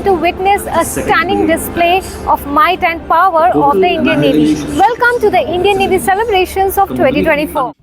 going to witness a stunning display of might and power of the Indian Navy. Welcome to the Indian Navy celebrations of 2024.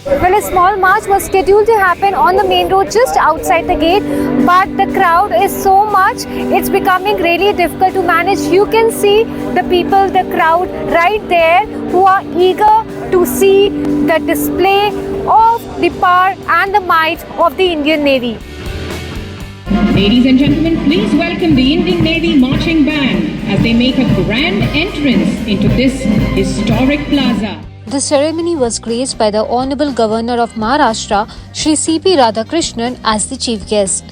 Well, a small march was scheduled to happen on the main road just outside the gate, but the crowd is so much, it's becoming really difficult to manage. You can see the people, the crowd right there who are eager to see the display of the power and the might of the Indian Navy. Ladies and gentlemen, please welcome the Indian Navy Marching Band as they make a grand entrance into this historic plaza. The ceremony was graced by the Honorable Governor of Maharashtra, Shri C.P. Radhakrishnan, as the chief guest.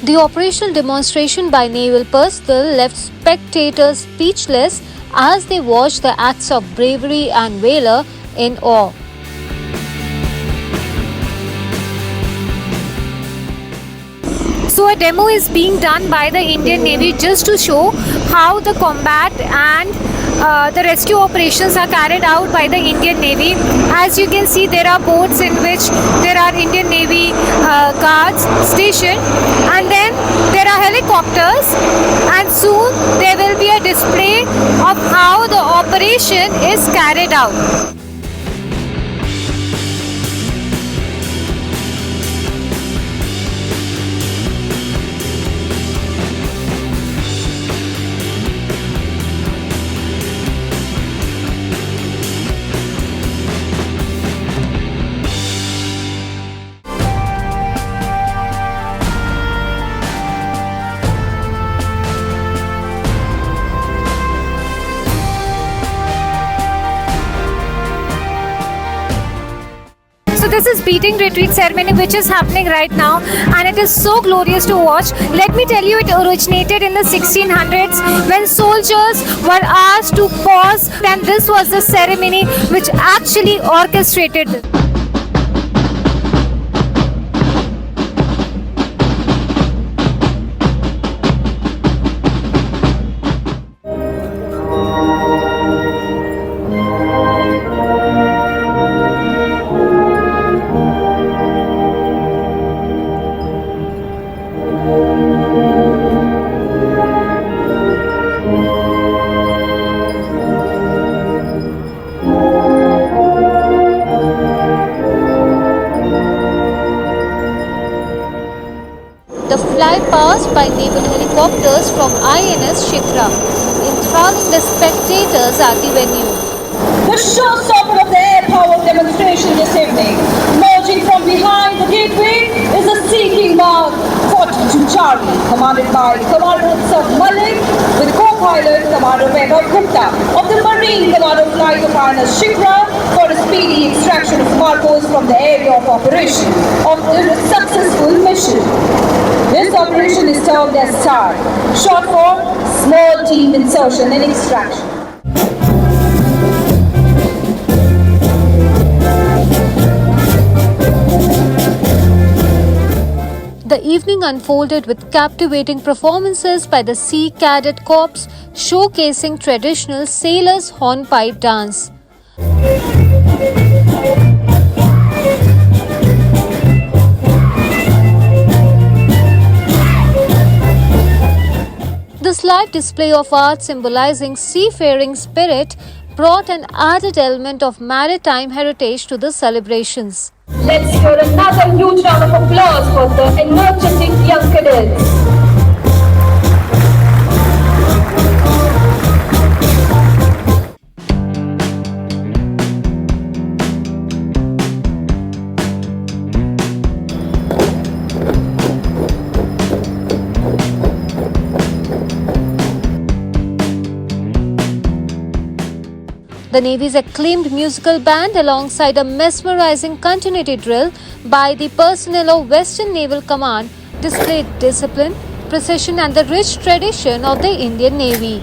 The operational demonstration by naval personnel left spectators speechless as they watched the acts of bravery and valor in awe. So a demo is being done by the Indian Navy just to show how the combat and the rescue operations are carried out by the Indian Navy. As you can see, there are boats in which there are Indian Navy guards stationed, and then there are helicopters, and soon there will be a display of how the operation is carried out. This is beating retreat ceremony which is happening right now, and it is so glorious to watch. Let me tell you, it originated in the 1600s when soldiers were asked to pause, and this was the ceremony which actually orchestrated this. The flight passed by naval helicopters from INS Shikra, enthralling the spectators at the venue. The showstopper of the air power demonstration this evening, emerging from behind the gateway, is a Sea Mark 42 Charlie, commanded by Commander Utsav Malik, with co-pilot Commander Vaibhav Gupta of the Marine Commando Flight of INS Shikra for a speedy extraction of cargoes from the area of operation of the successful mission. This operation is termed as STAR, short for Small Team Insertion and Extraction. The evening unfolded with captivating performances by the Sea Cadet Corps, showcasing traditional sailors' hornpipe dance. This live display of art symbolizing seafaring spirit brought an added element of maritime heritage to the celebrations. Let's hear another huge round of applause for the energetic young cadets. The Navy's acclaimed musical band, alongside a mesmerizing continuity drill by the personnel of Western Naval Command, displayed discipline, precision, and the rich tradition of the Indian Navy.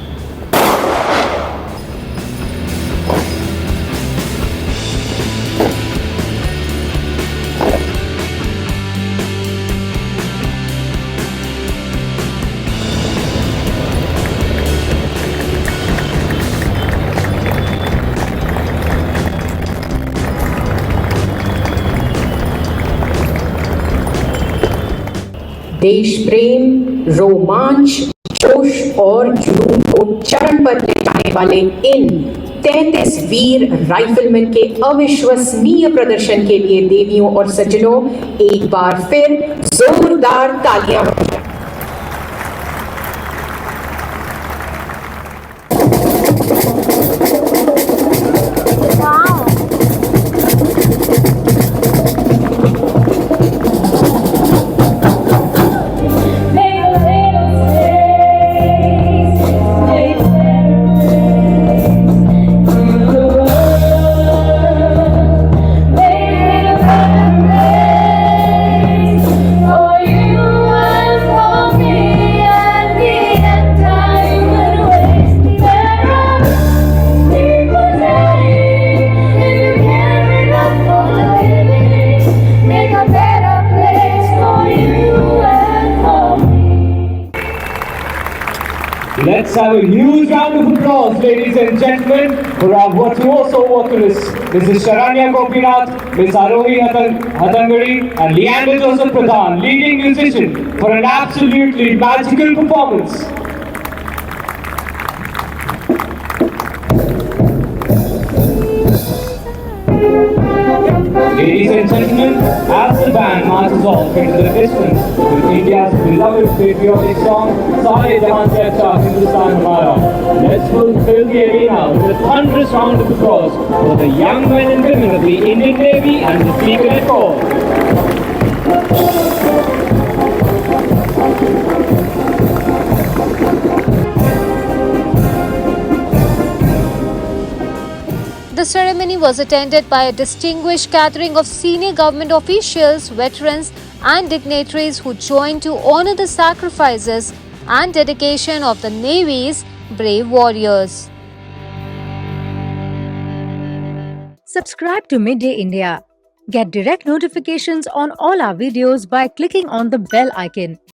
देश प्रेम, रोमांच, जोश और जुनून को चरम पर ले जाने वाले इन 33 वीर राइफलमैन के अविश्वसनीय प्रदर्शन के लिए देवियों और सज्जनों, एक बार फिर जोरदार तालियां। Let's have a huge round of applause, ladies and gentlemen, for our virtuoso vocalists, Mrs. Sharanya Gopinath, Ms. Arohi Hatangadi, and Leander Joseph Pradhan, leading musician, for an absolutely magical performance. Ladies and gentlemen, as the band marches off into the distance with India's beloved patriotic song, Sare Jahan Se Acha Hindustan Hamara, let's fulfill the arena with a thunderous round of applause for the young men and women of the Indian Navy and the Sea Cadet Corps. The ceremony was attended by a distinguished gathering of senior government officials, veterans, and dignitaries who joined to honor the sacrifices and dedication of the Navy's brave warriors. Subscribe to Midday India. Get direct notifications on all our videos by clicking on the bell icon.